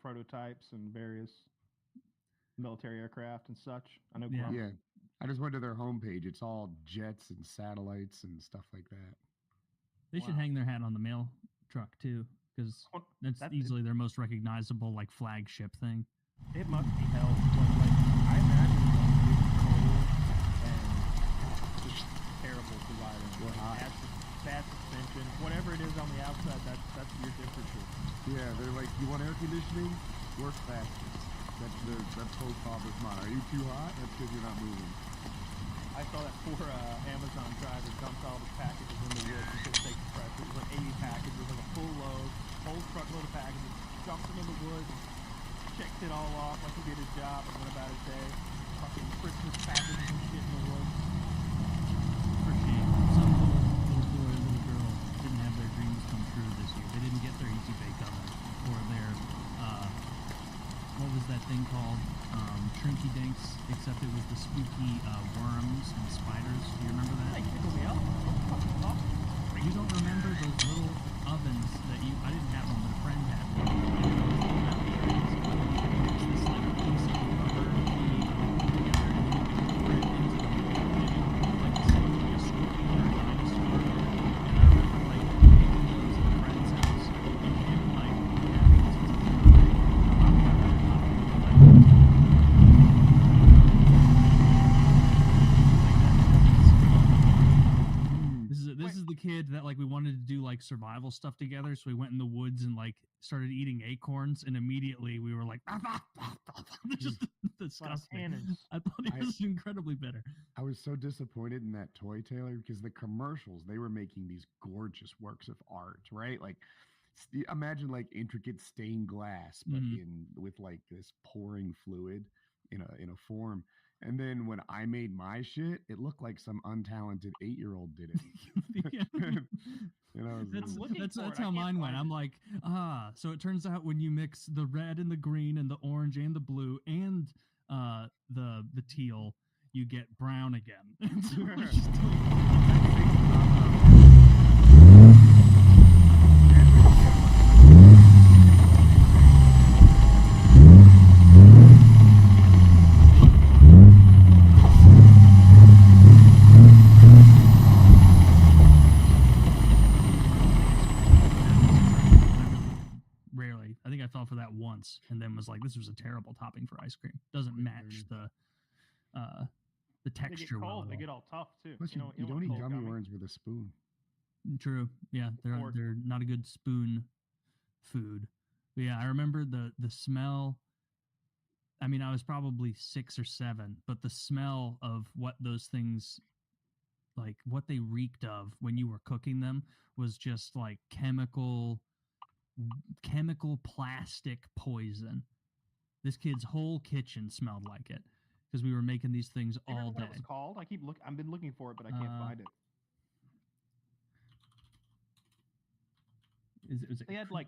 prototypes and various military aircraft and such. I know. Yeah. Yeah. I just went to their homepage. It's all jets and satellites and stuff like that. They should Wow. hang their hat on the mail truck too, because Well, that's that- easily their most recognizable like flagship thing. It must be hell. Like I imagine them being cold and just terrible to ride in. Well, hot. Bad suspension, whatever it is on the outside, that's your temperature. Yeah, they're like, you want air conditioning? Work faster. That's post office motto. Are you too hot? That's because you're not moving. I saw that poor Amazon driver dumped all his packages in the woods and couldn't take the pressure. It was like 80 packages, like a full load, whole truckload of packages. Dumped them in the woods, checked it all off like he did his job, and went about his day. Fucking Christmas packages and shit in the woods. For shame. Some little boy, little girl didn't have their dreams come true this year. They didn't get their Easy Bake Oven or their what was that thing called? Shrinky Dinks, except it was the spooky worms and spiders. Do you remember that? Hey, tickle me up. What the fuck is talking? You don't remember those little ovens that I didn't have them, but a friend had them. And there was little metal trays. It's this like piece of rubber that you put together and you pour it into the like a scorpion or a dinosaur. And I remember like making those at a friend's house and him like having to This is the kid that like we wanted to do like survival stuff together, so we went in the woods and like started eating acorns, and immediately we were like, just disgusting. Cannons. I thought it was incredibly bitter. I was so disappointed in that toy, Taylor, because the commercials, they were making these gorgeous works of art, right? Like, imagine like intricate stained glass, but with like this pouring fluid in a form. And then when I made my shit, it looked like some untalented 8-year-old did it. You know, that's how mine went. I'm like, so it turns out when you mix the red and the green and the orange and the blue and the teal, you get brown again. And so we're just rarely. I think I fell for that once, and then was like, "This was a terrible topping for ice cream. Doesn't match the texture They get cold. well." They get all tough too. Plus, You you don't want eat cold gummy worms with a spoon. True. Yeah, they're not a good spoon food. But yeah, I remember the smell. I mean, I was probably 6 or 7, but the smell of what those things, like what they reeked of when you were cooking them, was just like chemical plastic poison. This kid's whole kitchen smelled like it because we were making these things all Remember day. what it was called? I've been looking for it, but I can't find it. They had like.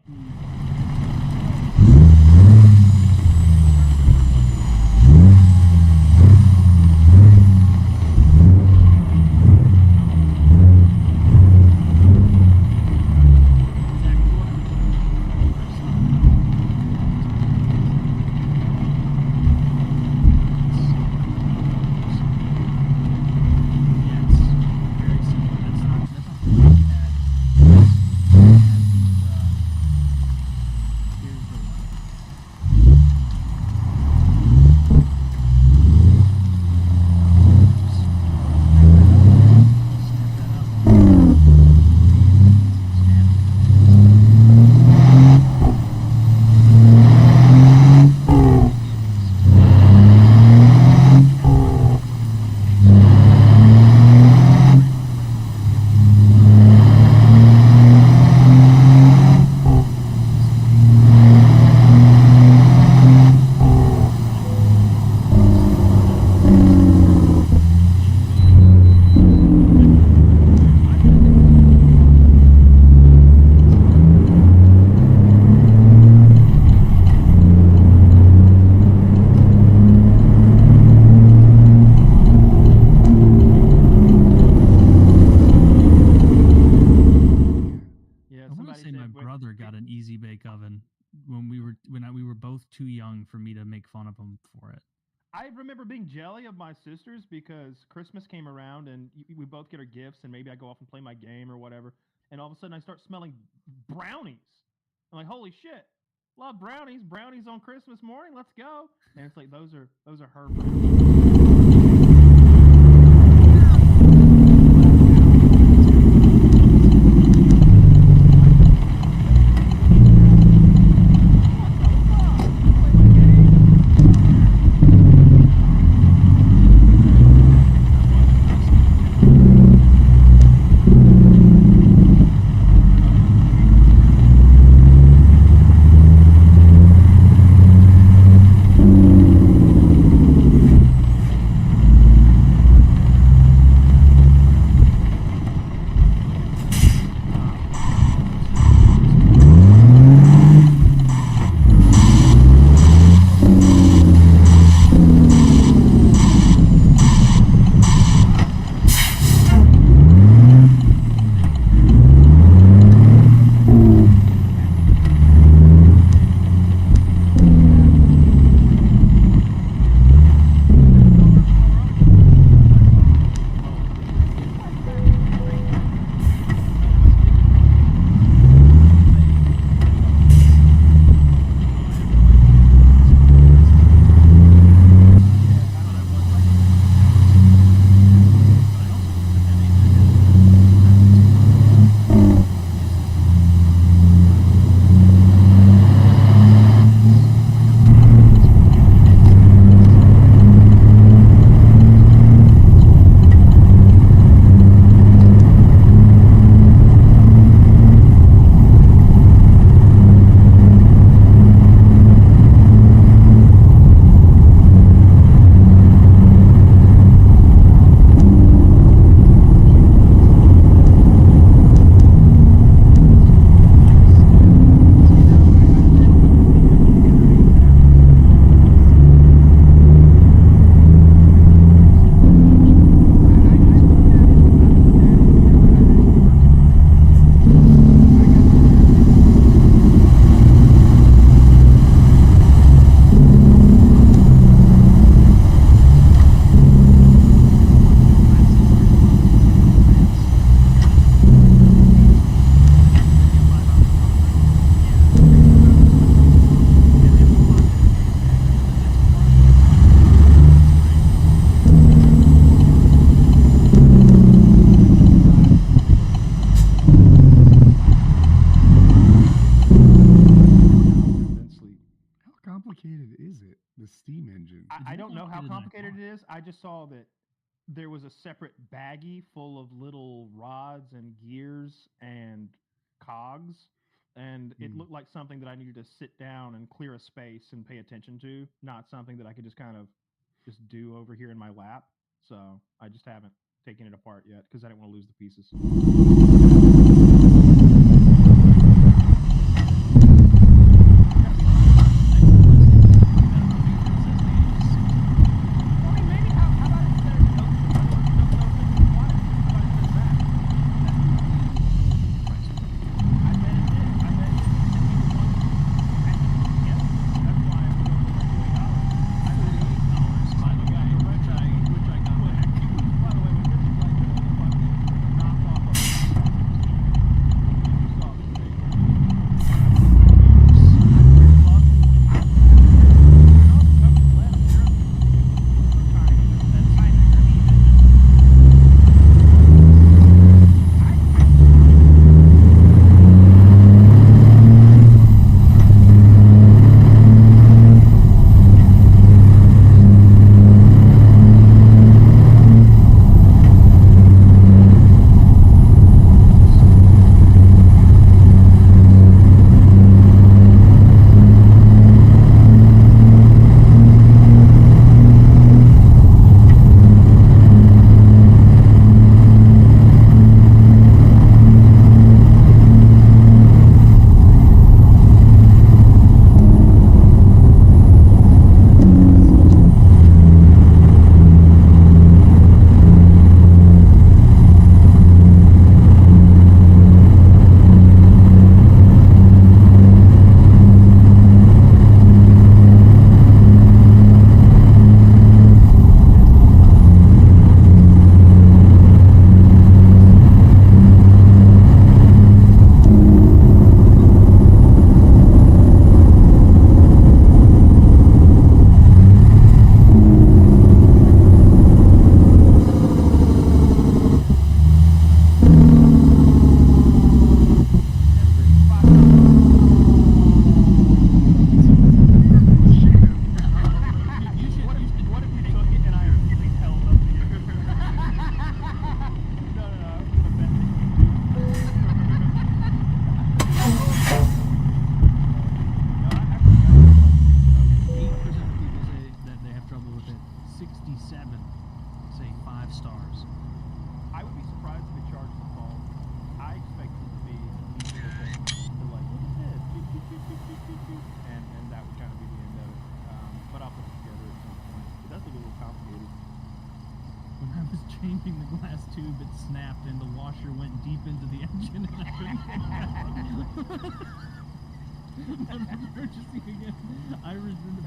both too young for me to make fun of them for it. I remember being jelly of my sisters because Christmas came around and we both get our gifts, and maybe I go off and play my game or whatever, and all of a sudden I start smelling brownies. I'm like, holy shit, love brownies! Brownies on Christmas morning, let's go! And it's like those are her brownies. complicated is it? The steam engine. I don't know how complicated complicated it is. I just saw that there was a separate baggie full of little rods and gears and cogs, and it looked like something that I needed to sit down and clear a space and pay attention to, not something that I could just kind of just do over here in my lap. So I just haven't taken it apart yet because I didn't want to lose the pieces. changing the glass tube, it snapped and the washer went deep into the engine and I couldn't get it out. Purchasing again, I received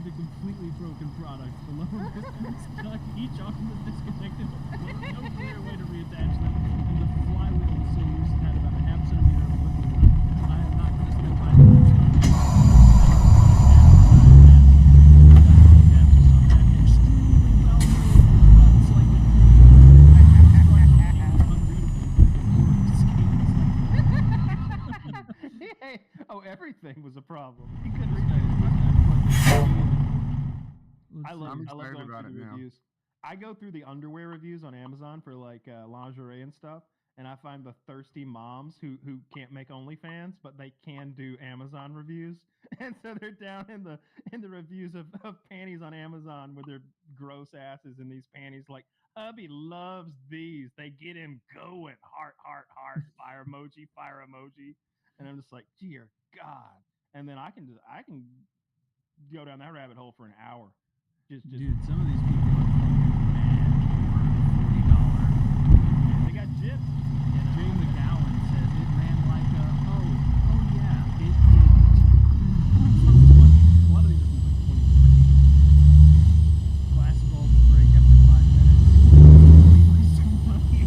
a completely broken product. The lower piston is stuck, each occupant disconnected, no clear way to reattach them, and the flywheel was so loose it had about a half centimeter of wiggle room. I am not going to spend my time Oh, everything was a problem. I love going through the reviews. I go through the underwear reviews on Amazon for like lingerie and stuff, and I find the thirsty moms who can't make OnlyFans, but they can do Amazon reviews, and so they're down in the reviews of panties on Amazon with their gross asses in these panties, like hubby loves these. They get him going. Heart, heart, heart. Fire emoji, fire emoji. And I'm just like, dear God. And then I can go down that rabbit hole for an hour. Just dude, some of these people are fucking mad for $40. They got gyps. Jay McGowan says it ran like a oh yeah, it a lot of these are from like 2014. Glass bulbs break after 5 minutes. So funny.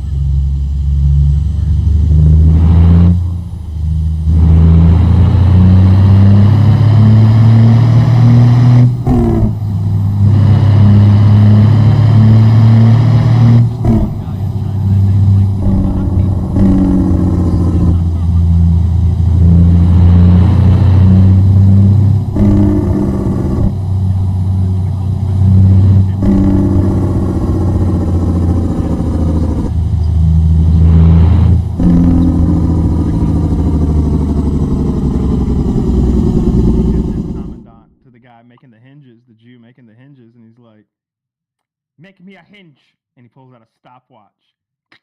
Make me a hinge, and he pulls out a stopwatch. Tick,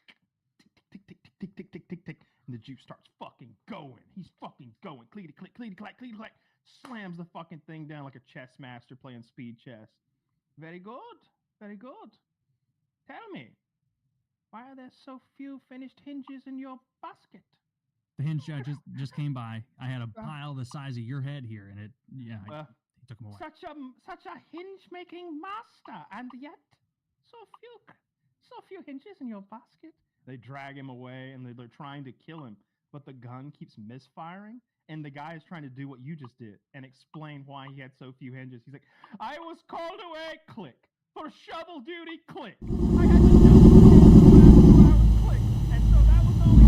tick, tick, tick, tick, tick, tick, tick, and the Jew starts fucking going. He's fucking going. Cleety, click, cleety, clack, cleety, clack. Slams the fucking thing down like a chess master playing speed chess. Very good, very good. Tell me, why are there so few finished hinges in your basket? The hinge just came by. I had a pile the size of your head here, and it he took them away. Such a hinge making master, and yet so few hinges in your basket. They drag him away, and they're trying to kill him, but the gun keeps misfiring, and the guy is trying to do what you just did and explain why he had so few hinges. He's like, I was called away, click, for shovel duty, click. I had to shovel duty, click, and so that was only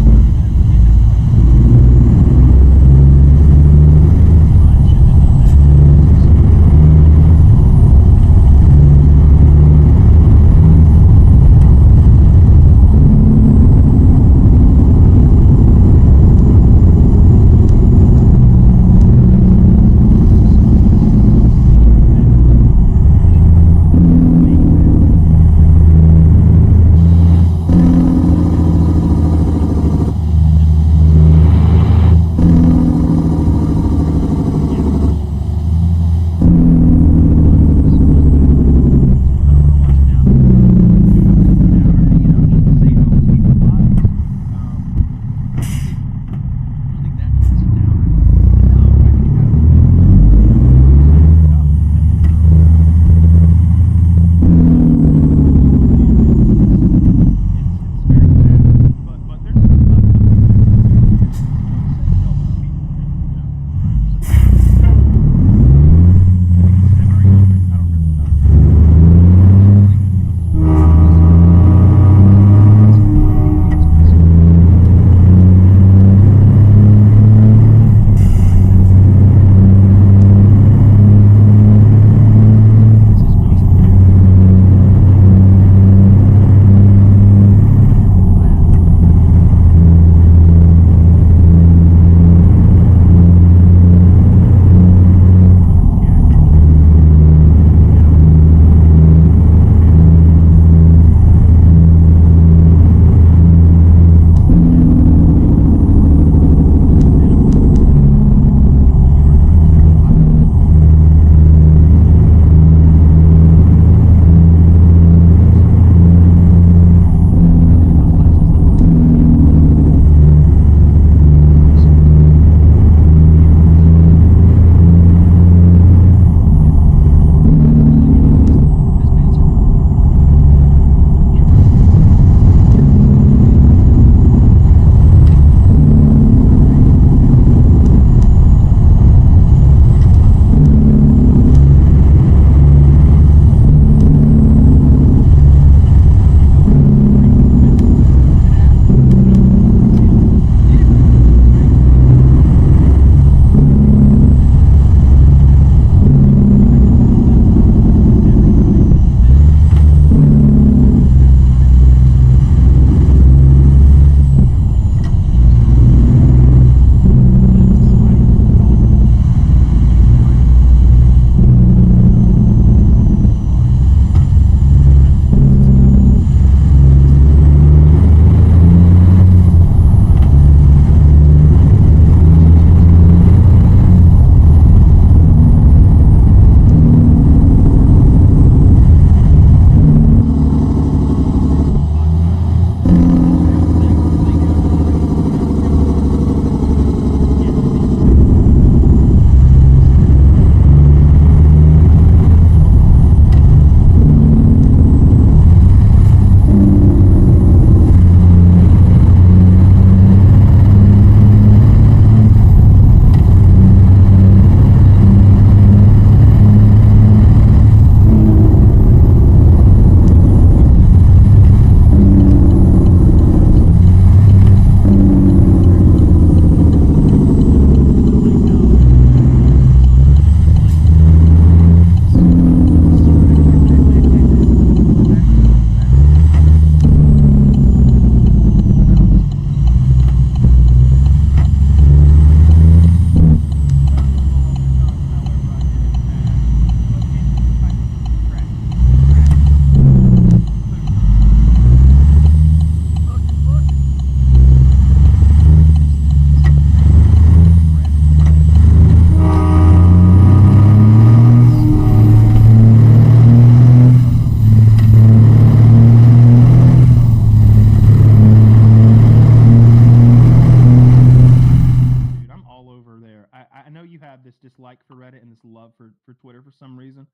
love for Twitter for some reason.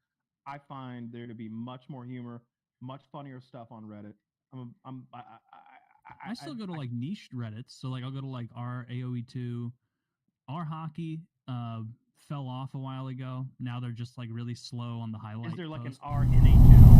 I find there to be much more humor, much funnier stuff on Reddit. I still go to like niche Reddits. So like I'll go to like our AOE2, our hockey fell off a while ago. Now they're just like really slow on the highlight. Is there like post. an RNHL?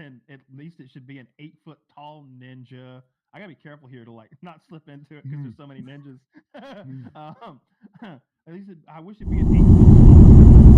then at least it should be an 8-foot tall ninja. I gotta be careful here to like not slip into it because there's so many ninjas. At least I wish it'd be an 8-foot.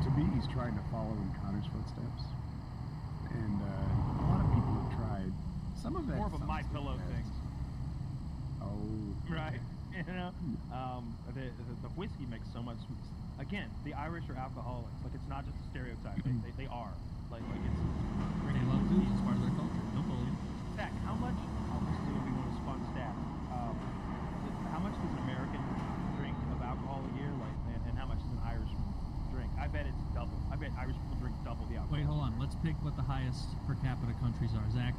To bees trying to follow in Connor's footsteps, and a lot of people have tried. Some of that More of a sounds My like Pillow that. thing, Oh, right? You know, the whiskey makes so much. Again, the Irish are alcoholics. Like it's not just a stereotype. They are. Like it's. They love booze. It's part of their culture. Don't believe it. Zach, how much? This is going to be one of those fun stats. How much does an American drink of alcohol a year? Like, and how much does an Irishman drink? I bet it's double. I bet Irish people drink double the alcohol. Wait, hold on. Let's pick what the highest per capita countries are. Zach,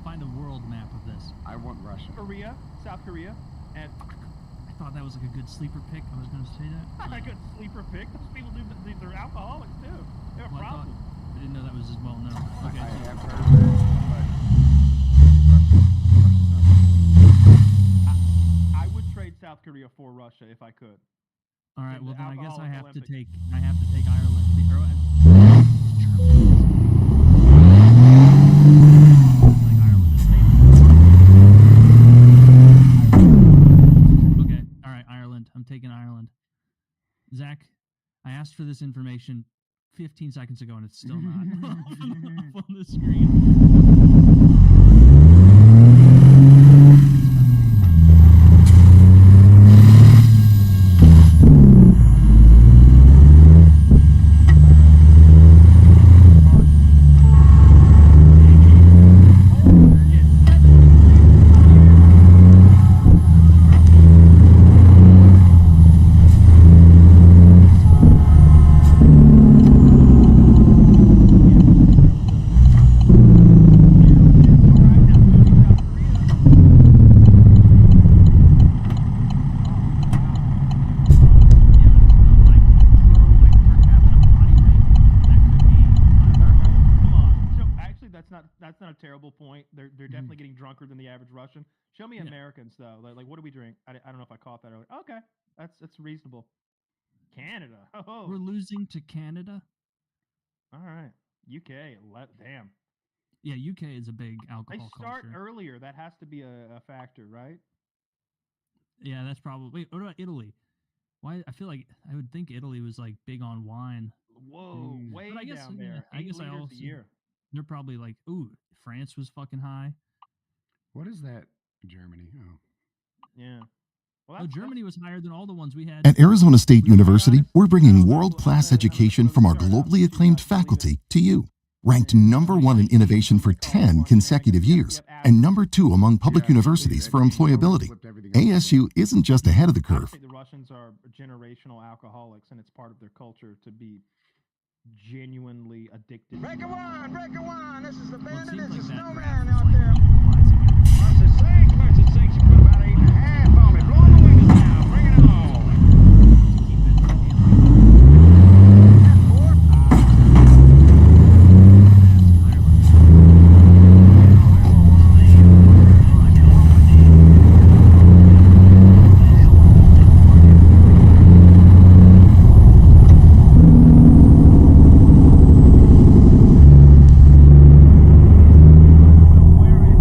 find a world map of this. I want Russia. Korea, South Korea, and I thought that was like a good sleeper pick. I was going to say that. a good sleeper pick. Those people do. They're alcoholics too. They have Well, problems. I didn't know that was as well known. Okay, I so have heard that, I would trade South Korea for Russia if I could. all right. in Well, the then I guess I alcoholic have Olympics. to take. I have to take Ireland. Like Ireland is okay. All right, Ireland. I'm taking Ireland. Zach, I asked for this information 15 seconds ago, and it's still not up on the screen. That's not a terrible point. They're definitely getting drunker than the average Russian. Show me Yeah. Americans though. Like what do we drink? I don't know if I caught that earlier. Okay, that's reasonable. Canada. Oh, We're losing to Canada. all right. UK. Damn. Yeah, UK is a big They alcohol start culture. earlier. That has to be a factor, right? Yeah, that's probably. Wait, what about Italy? Why? I feel like I would think Italy was like big on wine. Whoa, way But I guess down yeah, there. I 8 guess I liters also a year. they're probably like, ooh, France was fucking high. What is that? Germany. Oh. Yeah. Well, Oh, that's- Germany was higher than all the ones we had. At Arizona State We were University, honest. we're bringing I'm gonna- world-class I'm gonna education from our start out globally with acclaimed you, faculty to you. Ranked number one in innovation for 10 consecutive years and number 2 among public Yeah, universities for education always employability. flipped everything upside ASU isn't just ahead of the I curve. think the Russians are generational alcoholics, and it's part of their culture to be genuinely addicted. Break a wine. This is the Well, it bandit. seems This like is that Snowman graph is out like there. equalizing everything. Mercy sakes, you put about 8.5 on me. Blow the windows down. Bring it on. Keep it alien. Where in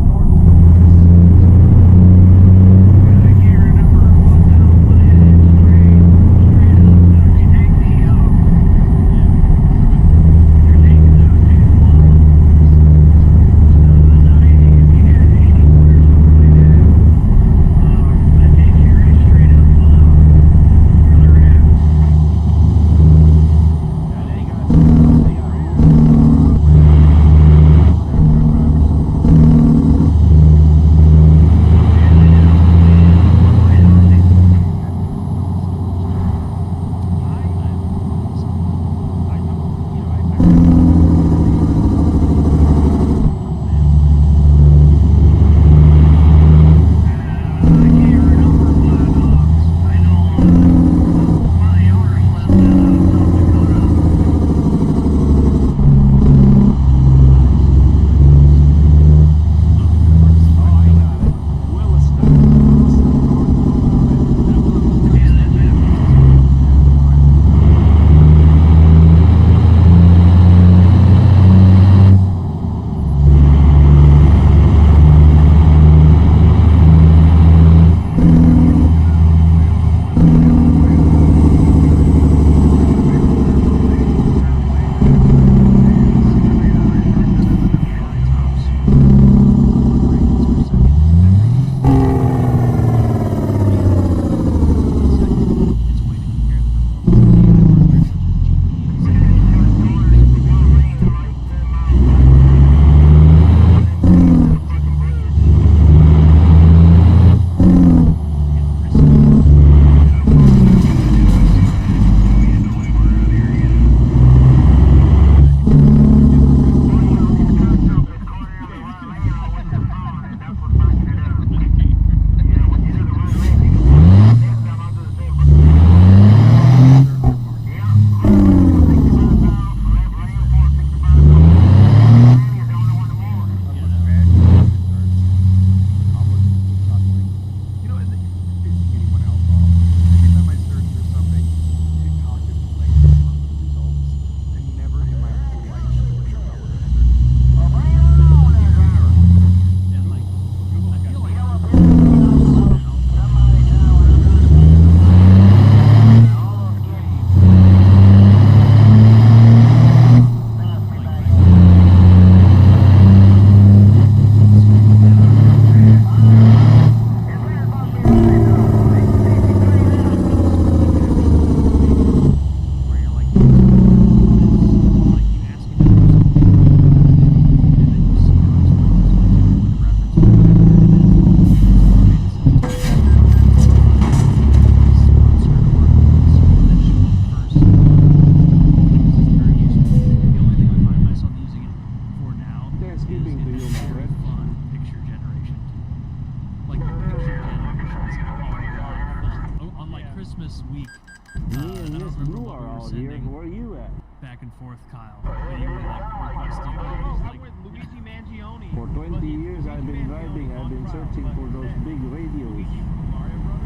and forth, Kyle. That you were like requesting. I'm with Luigi Mangione. For 20 years I've been driving, I've been searching for those big radios.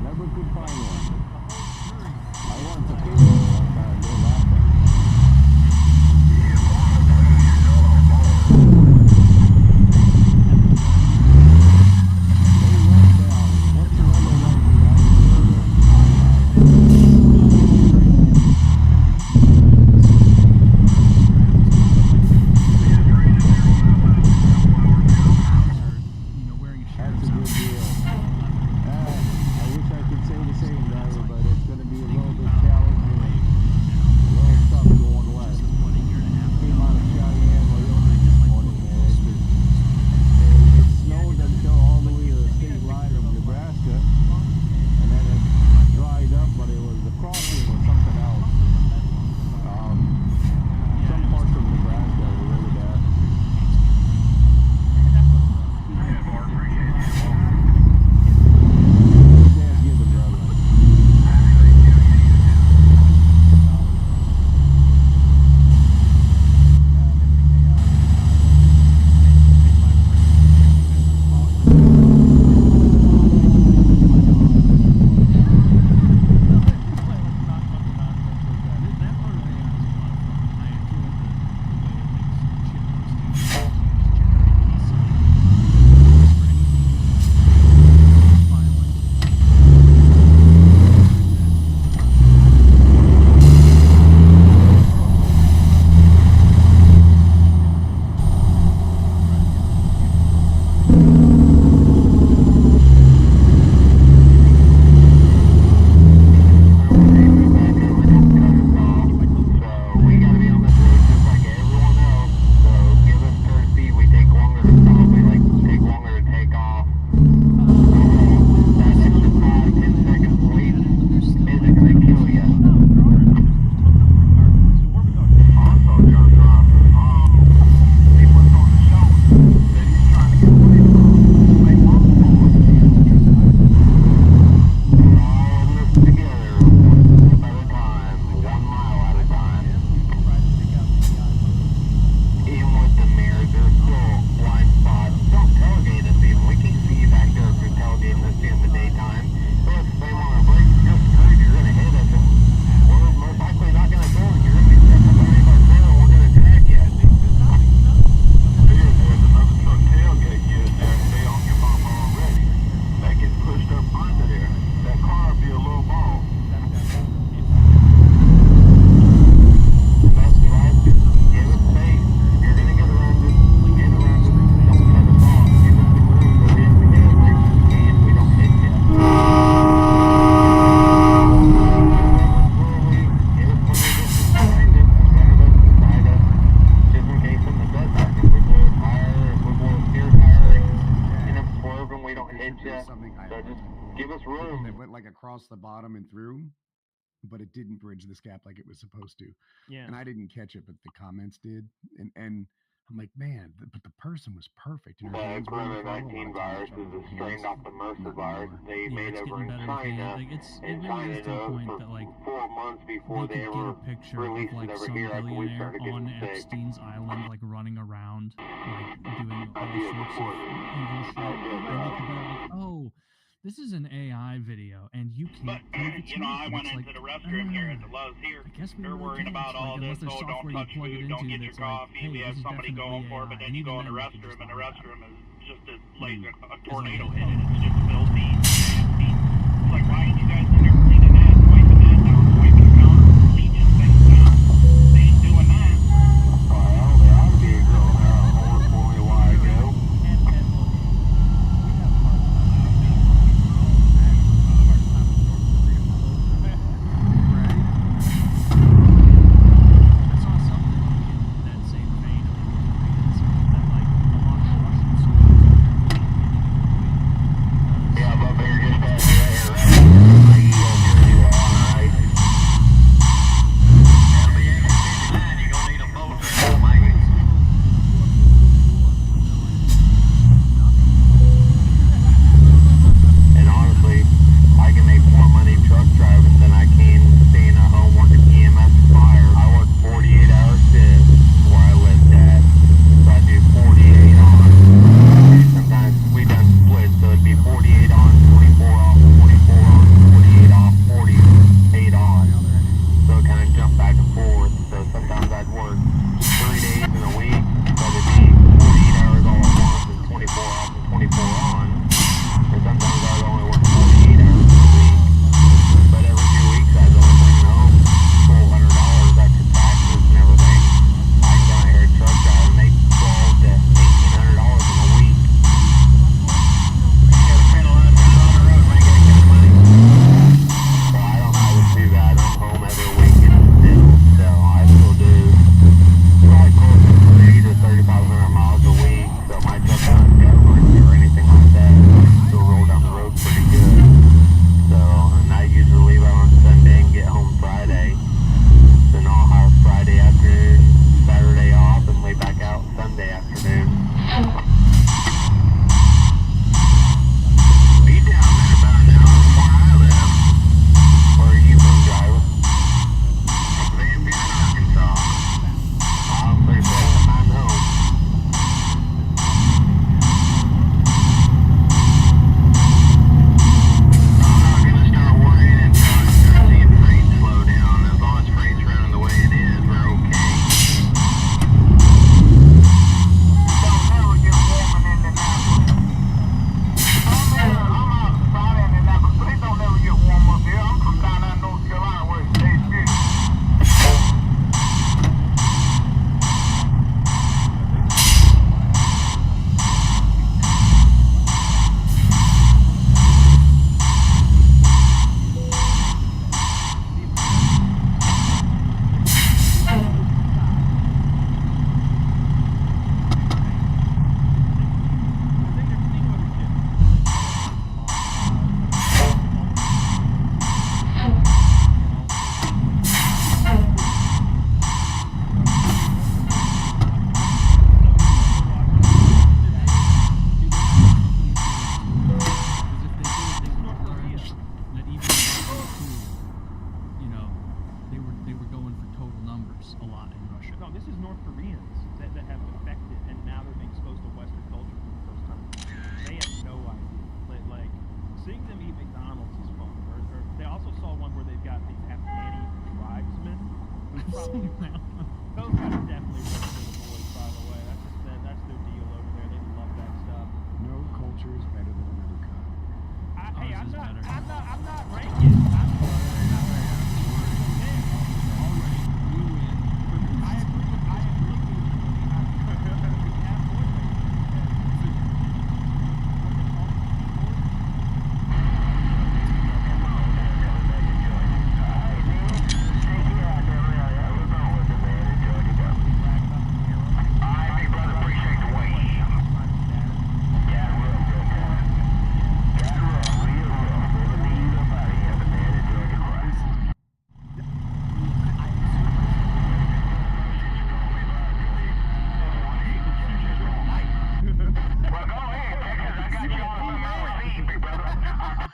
Never could find one. I want to kill one time, they'll laugh at me. across the bottom and through, but it didn't bridge this gap like it was supposed to. Yeah. And I didn't catch it, but the comments did. And I'm like, man, but the person was perfect. And The COVID-19 virus is a strain off the MRSA virus they made over in China. Like it in really China, is to the point for that like 4 months before they they could ever get a picture released of like it over some here after we billionaire started on getting sick. Epstein's island, like running around, like doing all That'd be a sorts of report. evil shit. That'd be a And they problem. could be like, oh, this is an AI video, and you can't prove it to You know, me. I And went it's into like, the restroom here at the Lowe's here. I guess we They're really worrying can't. about all Like, unless this, there's oh, don't software you touch plug it food, don't into get your that's like, coffee. hey, We this have is somebody definitely going for it, but AI. then And you even go in the then, you can restroom, just and the log out. restroom is just a a It's tornado like, hit it. It's just filthy, nasty. It's like, why ain't you guys in there cleaning that, wiping that down, wiping the counter, cleaning things down? They ain't doing that. Well, they ought to be growing there a hole for me a while ago. And look, we have a hard time. I have a hard time with North Korea. I saw something in that same vein of the Koreans that like a lot of Russian schools are getting it because Yeah, but they're just out there, right? wrong. This is North Koreans that have defected, and now they're being exposed to Western culture for the first time. They have no idea. Like seeing them eat McDonald's is fun. Or they also saw one where they've got these Afghani tribesmen. Probably, those guys are definitely rich little boys, by the way. That's their deal over there. They love that stuff. No culture is better than another kind. Hey, I'm is not ranking. Already, you win. I agree with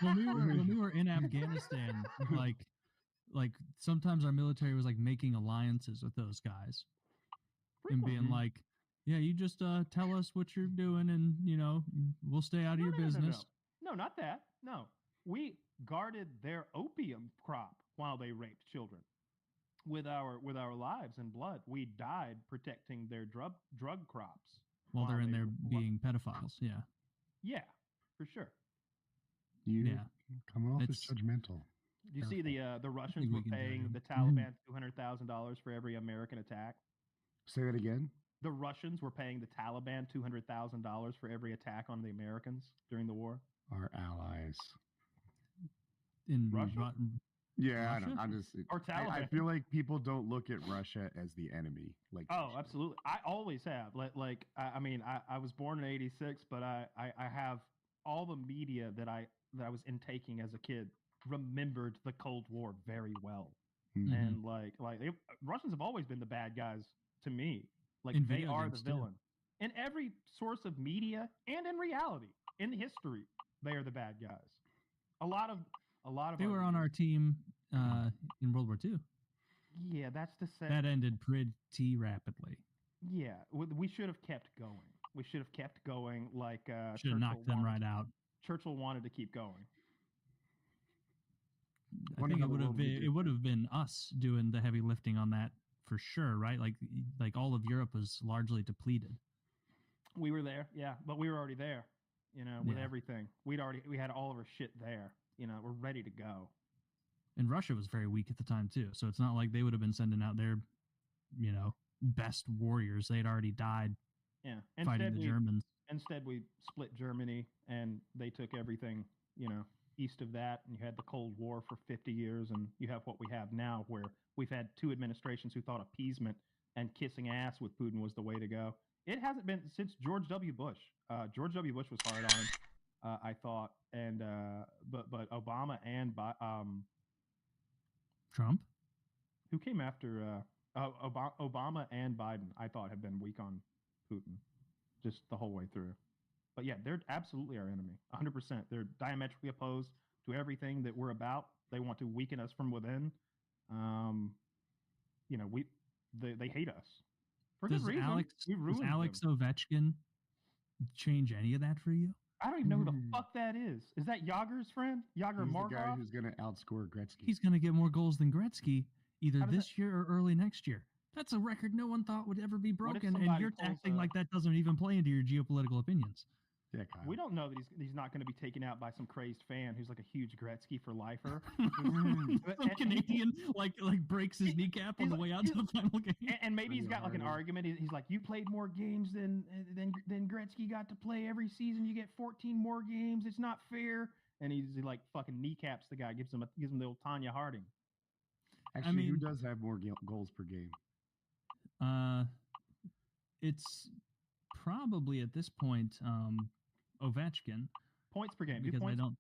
when we were in Afghanistan, like sometimes our military was like making alliances with those guys and being like, yeah, you just tell us what you're doing and we'll stay out of your business. No, not that. No. We guarded their opium crop while they raped children. With our lives and blood, we died protecting their drug crops while they're in there being pedophiles. Yeah. Yeah, for sure. Coming off as judgmental. You see the Russians were paying the Taliban $200,000 for every American attack. Say that again. The Russians were paying the Taliban $200,000 for every attack on the Americans during the war. Our allies. In Russia? Yeah, Russia? I'm just. Or Taliban. I feel like people don't look at Russia as the enemy. Like. Oh, absolutely. I always have. I was born in '86, but I have all the media that I was intaking as a kid remembered the Cold War very well. Mm-hmm. And Russians have always been the bad guys to me. Like in they are the too. villain. In every source of media and in reality, in history, they are the bad guys. A lot of they were on our team in World War II. Yeah, that's to say that ended pretty rapidly. Yeah, we should have kept going. We should have kept going. Should have knocked them right out. Churchill wanted to keep going. I think it would have been us doing the heavy lifting on that for sure, right? Like all of Europe was largely depleted. We were there, yeah, but we were already there, with everything. We had all of our shit there. We're ready to go. And Russia was very weak at the time too, so it's not like they would have been sending out their, best warriors. They'd already died. Yeah, fighting the Germans. Instead, we split Germany, and they took everything, east of that, and you had the Cold War for 50 years, and you have what we have now, where we've had two administrations who thought appeasement and kissing ass with Putin was the way to go. It hasn't been since George W. Bush. George W. Bush was hard on him, I thought, and but Obama and Trump, who came after Obama and Biden, I thought have been weak on Putin, just the whole way through. But yeah, they're absolutely our enemy, 100%. They're diametrically opposed to everything that we're about. They want to weaken us from within. They hate us for good reason. Does Alex Ovechkin change any of that for you? I don't even know who the fuck that is. Is that Yager's friend? Yager Markov? The guy who's going to outscore Gretzky. He's going to get more goals than Gretzky either this year or early next year. That's a record no one thought would ever be broken, and you're acting like that doesn't even play into your geopolitical opinions. Yeah, Kyle. We don't know that he's not going to be taken out by some crazed fan who's like a huge Gretzky for lifer. Some Canadian like breaks his kneecap on the way out to the final game. And maybe he's got like an argument. He's like, you played more games than Gretzky got to play every season. You get 14 more games. It's not fair. And he like fucking kneecaps the guy, gives him the old Tanya Harding. Actually, who does have more goals per game? It's probably at this point Ovechkin. Points per game. Because I don't.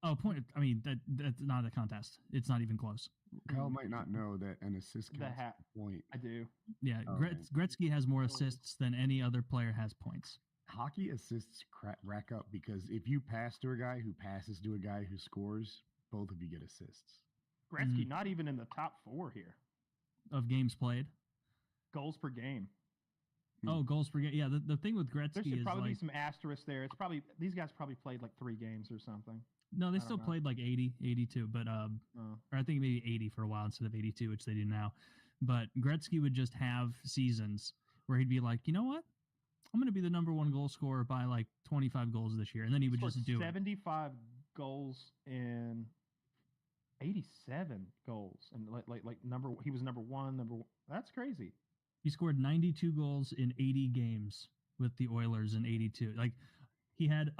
Oh, point. I mean, that's not a contest. It's not even close. Kyle might not know that an assist counts a point. I do. Yeah, Gretzky has more assists than any other player has points. Hockey assists rack up because if you pass to a guy who passes to a guy who scores, both of you get assists. Gretzky not even in the top 4 here of games played. goals per game. Oh, goals per game. Yeah, the thing with There Gretzky should is probably like be some asterisks there. It's probably these guys probably played like 3 games or something. no, they I don't still know. played like 80, 82, but or I think maybe 80 for a while instead of 82, which they do now. But Gretzky would just have seasons where he'd be like, you know what? I'm going to be the number 1 goal scorer by like 25 goals this year, and then he would just do 75 goals in 87 goals, and he was number one. That's crazy. He scored 92 goals in 80 games with the Oilers in 82. Like he had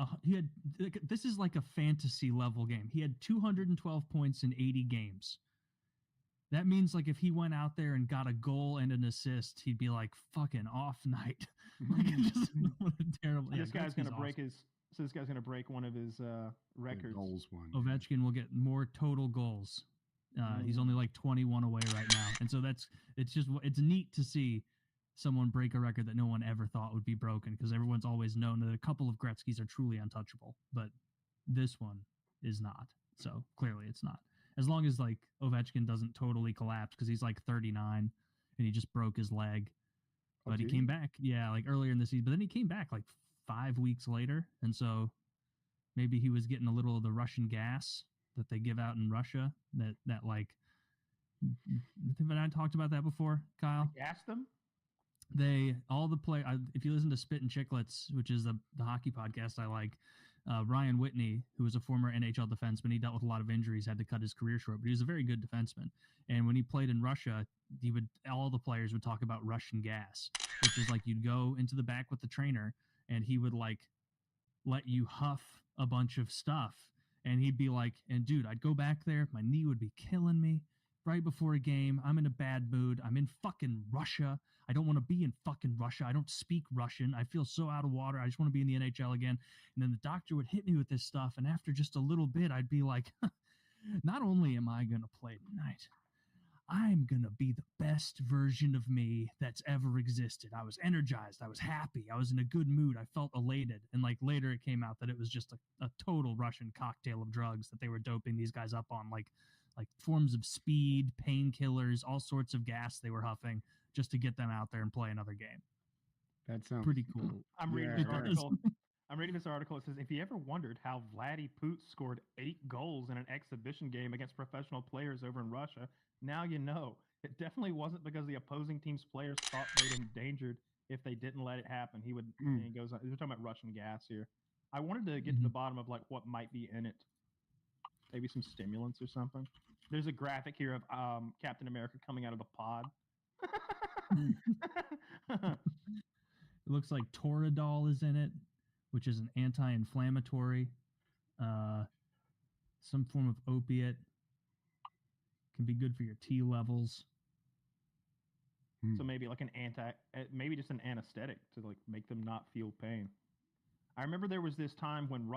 this is like a fantasy level game. He had 212 points in 80 games. That means like if he went out there and got a goal and an assist, he'd be like fucking off night. Like just what a terrible. This guy's gonna break this guy's gonna break one of his records. Goals one. Ovechkin will get more total goals. He's only like 21 away right now, and so it's neat to see someone break a record that no one ever thought would be broken, because everyone's always known that a couple of Gretzky's are truly untouchable, but this one is not. So clearly it's not. As long as like Ovechkin doesn't totally collapse, because he's like 39 and he just broke his leg, but he came back, like earlier in the season. But then he came back like 5 weeks later, and so maybe he was getting a little of the Russian gas that they give out in Russia. That like, have I talked about that before, Kyle? Ask them. If you listen to Spit and Chicklets, which is the hockey podcast I like, Ryan Whitney, who was a former NHL defenseman, he dealt with a lot of injuries, had to cut his career short, but he was a very good defenseman. And when he played in Russia, all the players would talk about Russian gas, which is like you'd go into the back with the trainer and he would like let you huff a bunch of stuff. And he'd be like, and dude, I'd go back there, my knee would be killing me right before a game. I'm in a bad mood. I'm in fucking Russia. I don't want to be in fucking Russia. I don't speak Russian. I feel so out of water. I just want to be in the NHL again. And then the doctor would hit me with this stuff. And after just a little bit, I'd be like, not only am I going to play tonight, I'm going to be the best version of me that's ever existed. I was energized. I was happy. I was in a good mood. I felt elated. And like later it came out that it was just a total Russian cocktail of drugs that they were doping these guys up on, like forms of speed, painkillers, all sorts of gas they were huffing just to get them out there and play another game. That sounds pretty cool. I'm reading this article. It says, if you ever wondered how Vladdy Poots scored 8 goals in an exhibition game against professional players over in Russia, now you know. It definitely wasn't because the opposing team's players thought they'd endangered if they didn't let it happen. He goes on. We're talking about Russian gas here. I wanted to get to the bottom of like what might be in it. Maybe some stimulants or something. There's a graphic here of Captain America coming out of the pod. It looks like Toradol is in it, which is an anti-inflammatory, some form of opiate. Can be good for your T levels. So maybe like maybe just an anesthetic to like make them not feel pain. I remember there was this time when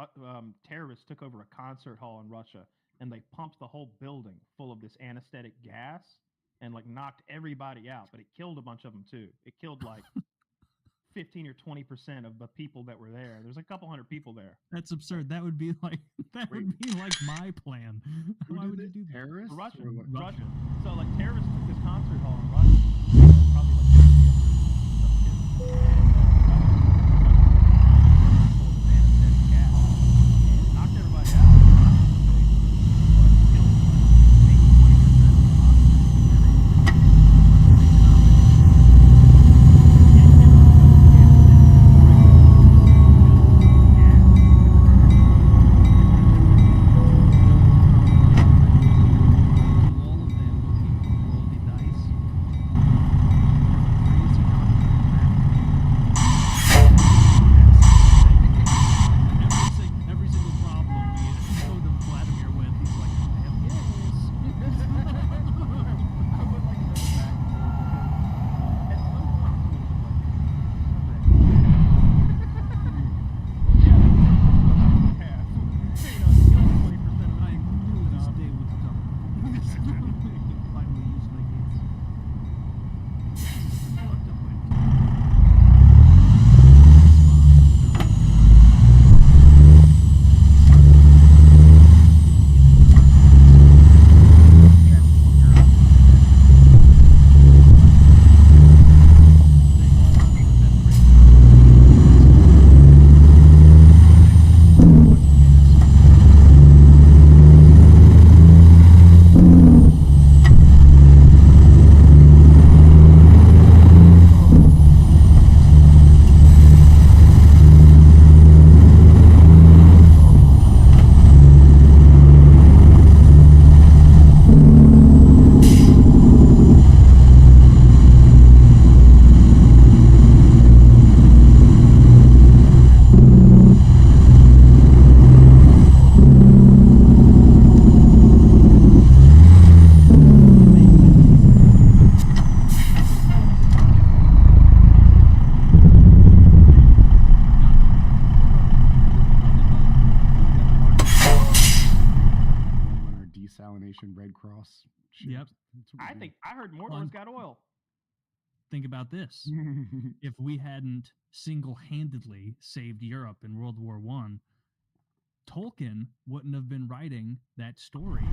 terrorists took over a concert hall in Russia, and they pumped the whole building full of this anesthetic gas and like knocked everybody out, but it killed a bunch of them too. It killed like 15 or 20% of the people that were there. There's a couple hundred people there. That's absurd. That would be like my plan. Why would you do that? Terrorists? Russia. So like terrorists took this concert hall in Russia. Probably like 50 of them. Anesthetic gas and knocked everybody out. Red Cross. Ships. Yep. That's what we do. I heard Mordor's got oil. Think about this. If we hadn't single-handedly saved Europe in World War I, Tolkien wouldn't have been writing that story.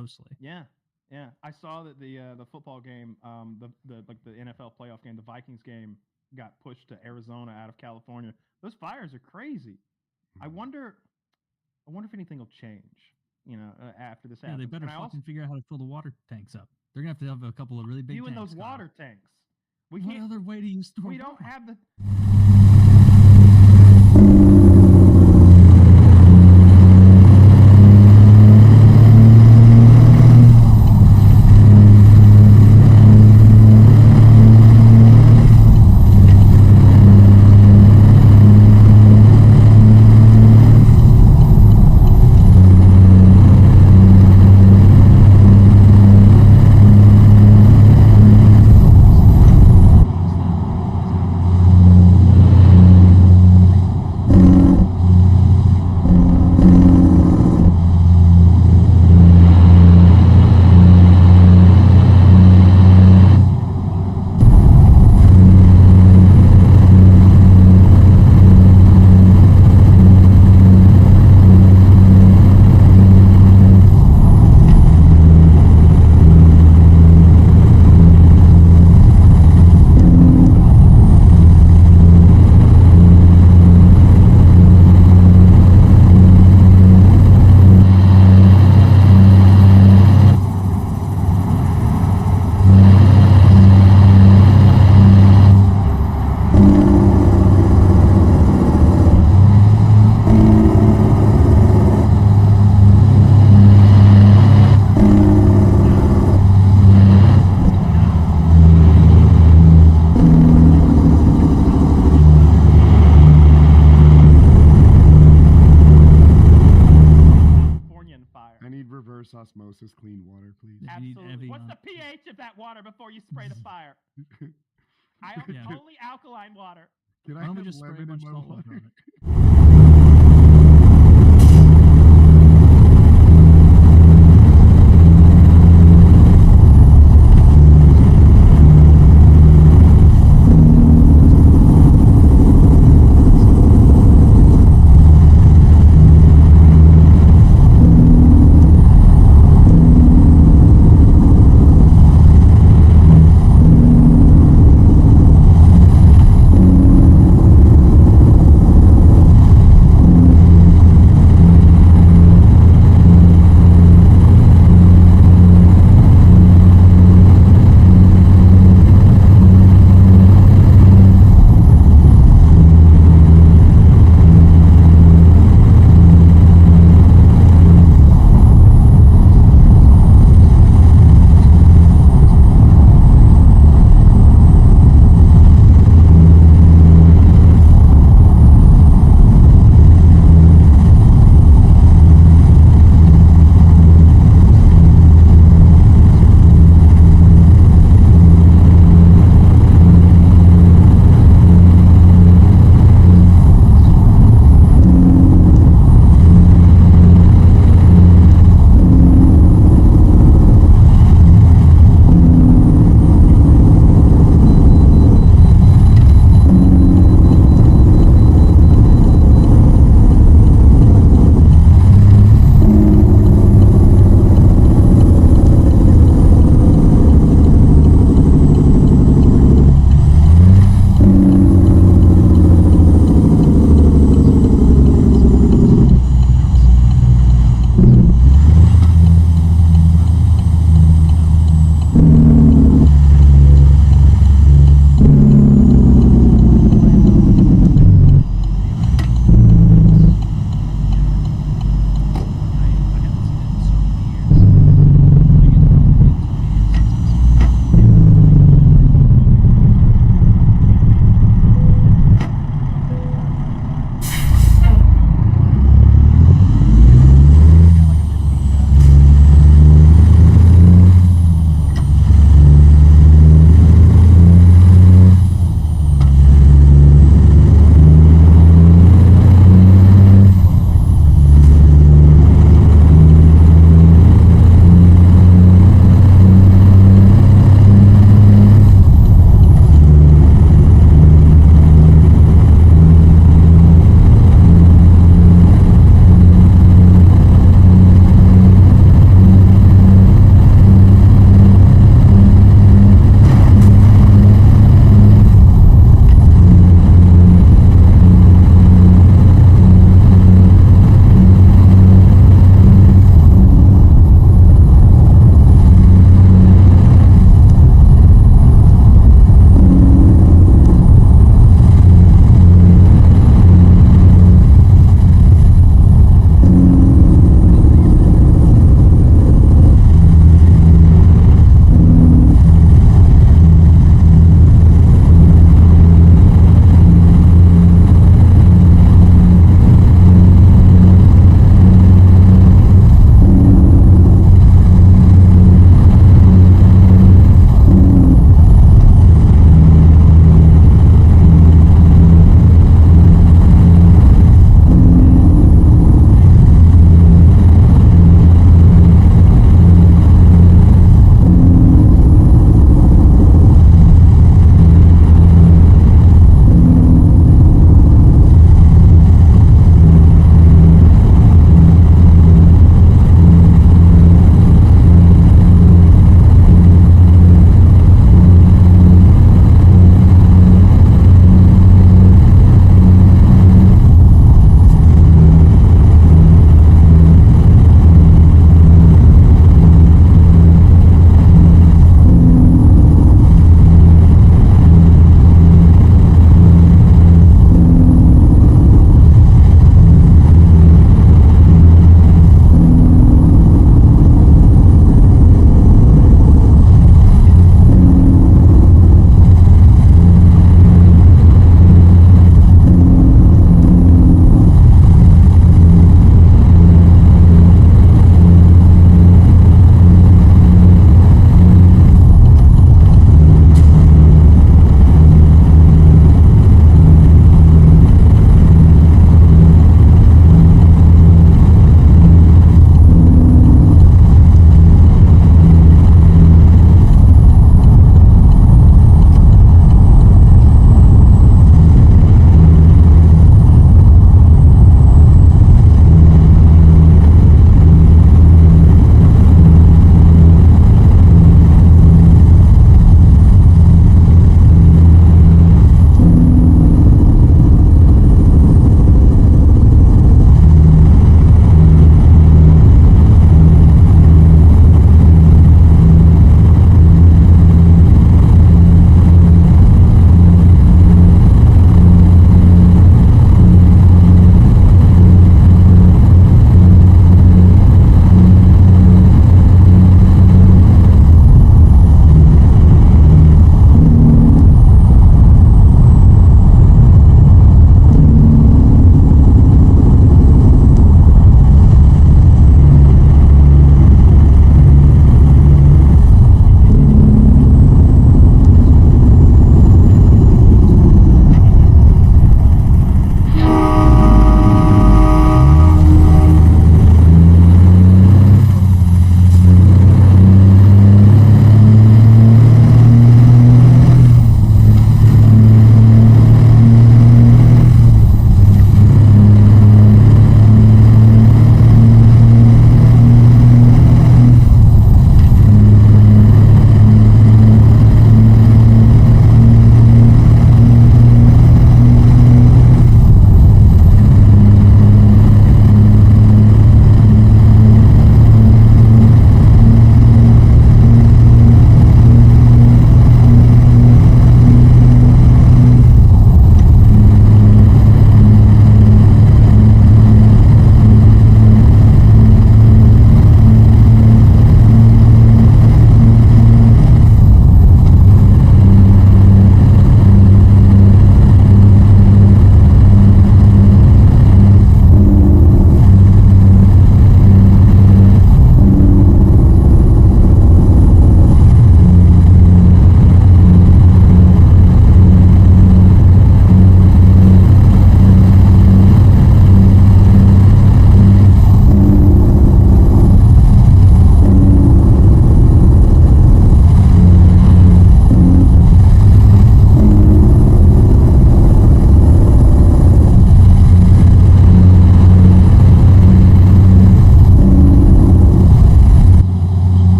mostly. Yeah, yeah. I saw that the football game, the NFL playoff game, the Vikings game, got pushed to Arizona out of California. Those fires are crazy. I wonder if anything will change. After this happens. Yeah, they better fucking figure out how to fill the water tanks up. They're gonna have a couple of really big. You and tanks those water tanks. What other way do you store? We don't have the. water, please? Yeah. You need Absolutely. What's Evian. the pH of that water before you spray the fire? Yeah. Only alkaline water. Can Why I don't we have just spray a lemon bunch in of my salt water water? on it?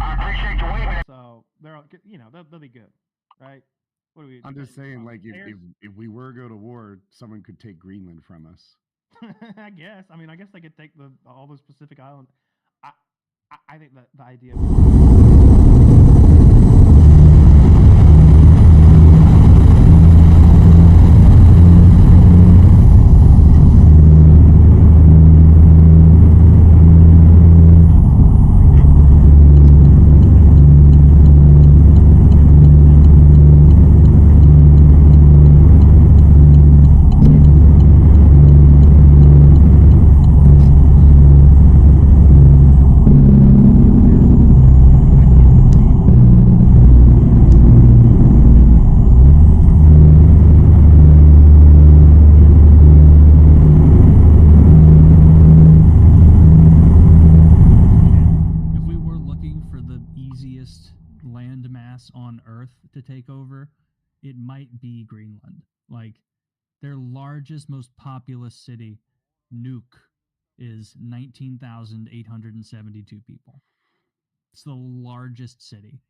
I appreciate you waving. So they'll be good, right? What do we? I'm just saying, like, Bears? if we were to go to war, someone could take Greenland from us. I guess. I mean, I guess they could take all those Pacific Islands. I think that the idea. on Earth to take over, it might be Greenland. Like, their largest, most populous city, Nuuk, is 19,872 people. It's the largest city.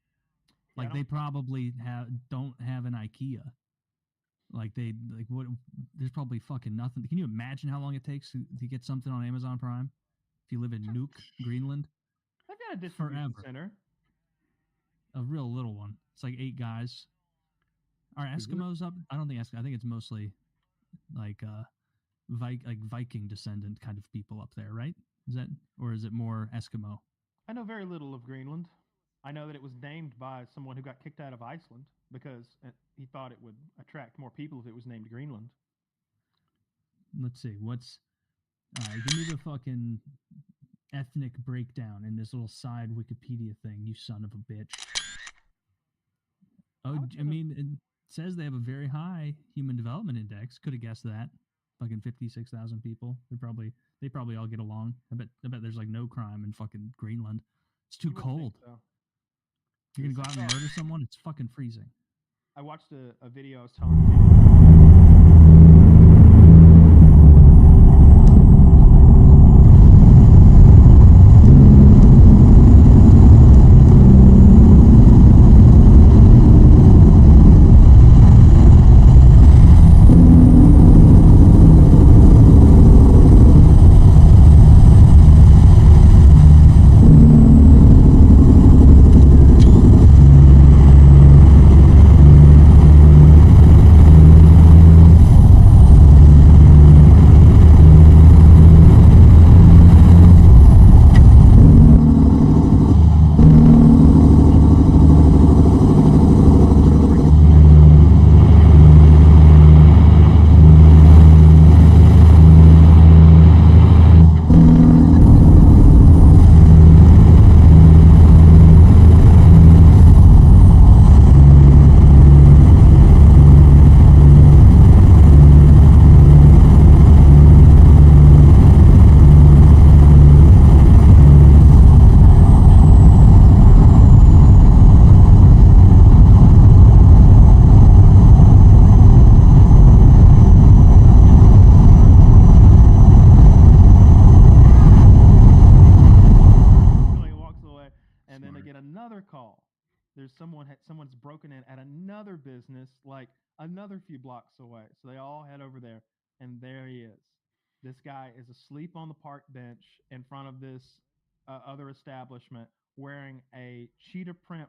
Like, they probably don't have an IKEA. Like, there's probably fucking nothing. Can you imagine how long it takes to get something on Amazon Prime if you live in Nuuk, Greenland? They've got a distribution center. A real little one. It's like 8 guys. Are Eskimos up? I don't think I think it's mostly like Viking descendant kind of people up there, right? Is it more Eskimo? I know very little of Greenland. I know that it was named by someone who got kicked out of Iceland because he thought it would attract more people if it was named Greenland. Let's see. Give me the fucking ethnic breakdown in this little side Wikipedia thing, you son of a bitch. Oh, I mean, it says they have a very high human development index. Could have guessed that. Fucking 56,000 people. They probably all get along. I bet there's like no crime in fucking Greenland. It's too cold. So. You're gonna go out and murder someone? It's fucking freezing. I watched a video I was telling you. Someone's broken in at another business, like another few blocks away. So they all head over there, and there he is. This guy is asleep on the park bench in front of this other establishment, wearing a cheetah print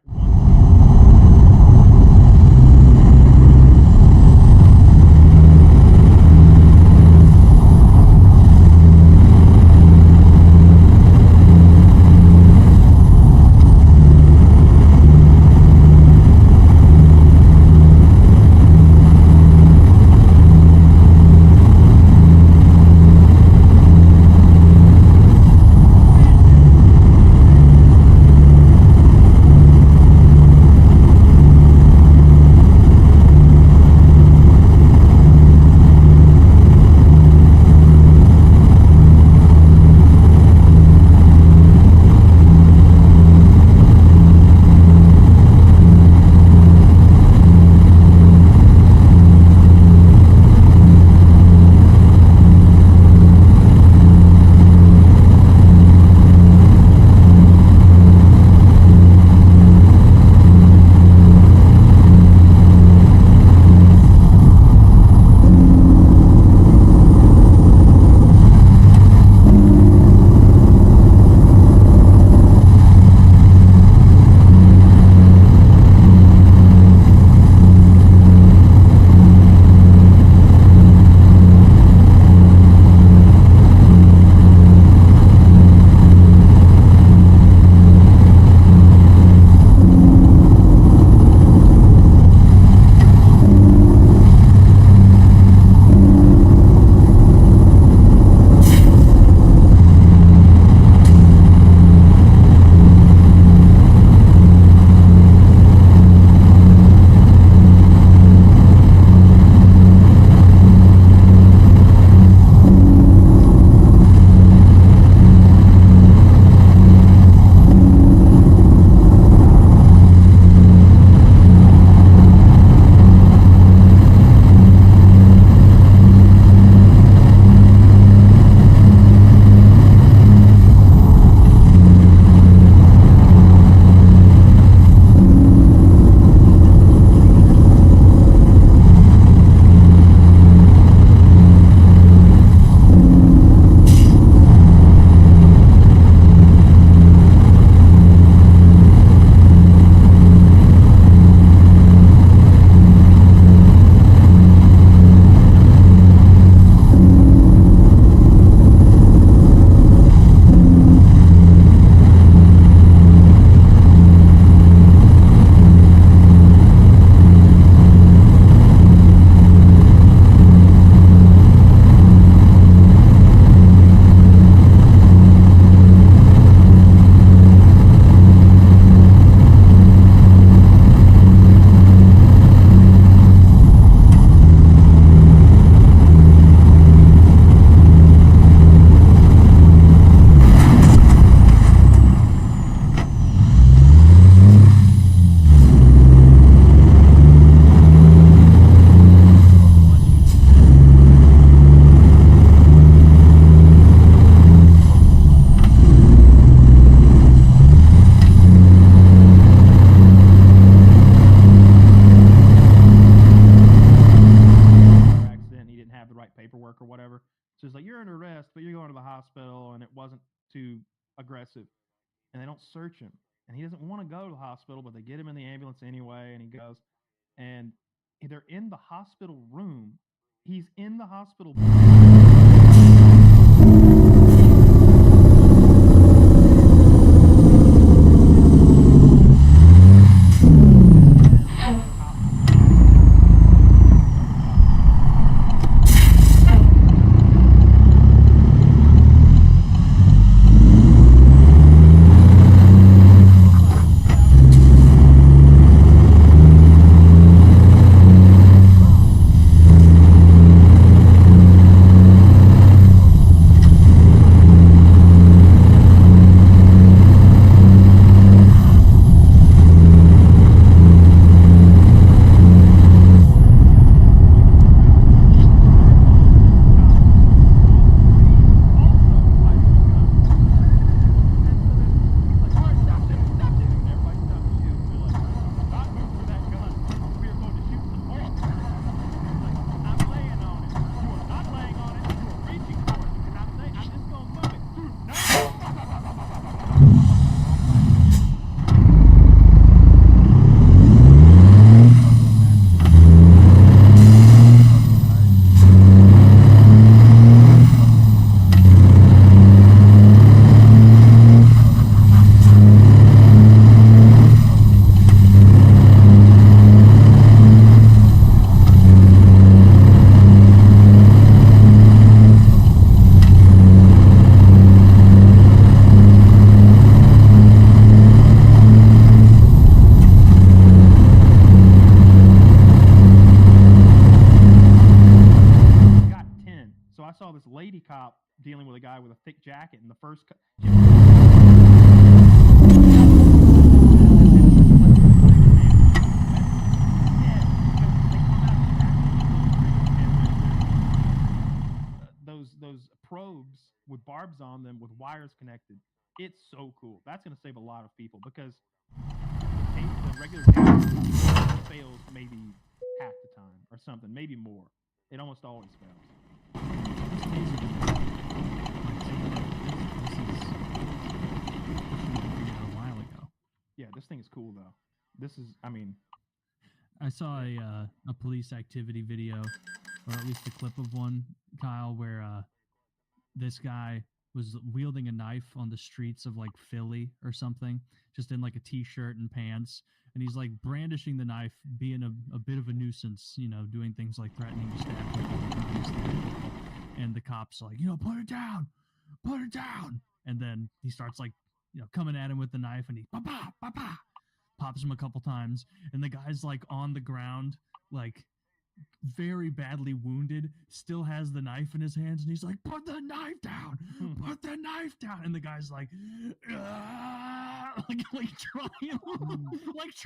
and they don't search him. And he doesn't want to go to the hospital, but they get him in the ambulance anyway, and he goes. And they're in the hospital room. He's in the hospital. So I saw this lady cop dealing with a guy with a thick jacket, and the first. Those probes with barbs on them with wires connected. It's so cool. That's going to save a lot of people because the regular taser fails maybe half the time or something, maybe more. It almost always fails. A while ago. Yeah, this thing is cool though. This is, I mean, I saw a police activity video, or at least a clip of one, Kyle, where this guy was wielding a knife on the streets of like Philly or something, just in like a t-shirt and pants, and he's like brandishing the knife, being a bit of a nuisance, you know, doing things like threatening to stab people. And the cops like, you know, put it down, and then he starts like, you know, coming at him with the knife, and he pops him a couple times, and the guy's like on the ground, like very badly wounded, still has the knife in his hands, and he's like, put the knife down, and the guy's like,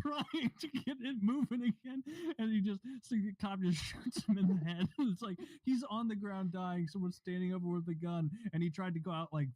trying to get it moving again, and so the cop just shoots him in the head. It's like he's on the ground dying, someone's standing over with a gun, and he tried to go out like